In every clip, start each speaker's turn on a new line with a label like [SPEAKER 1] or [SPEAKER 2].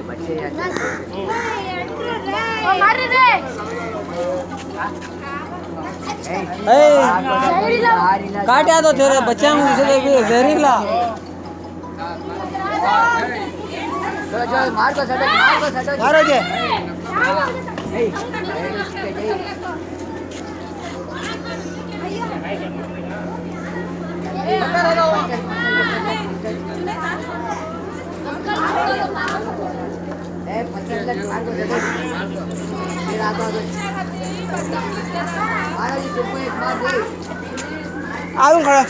[SPEAKER 1] बच्चे
[SPEAKER 2] काटा तो तेरे बच्चा जहरीला मारो जे आऊं खड़ा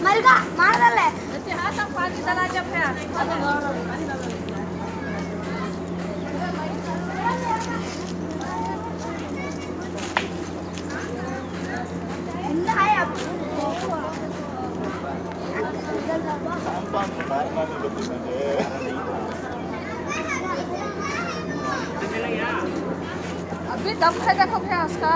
[SPEAKER 3] मलका मार डाले
[SPEAKER 4] अभी दम है देखो भैंस का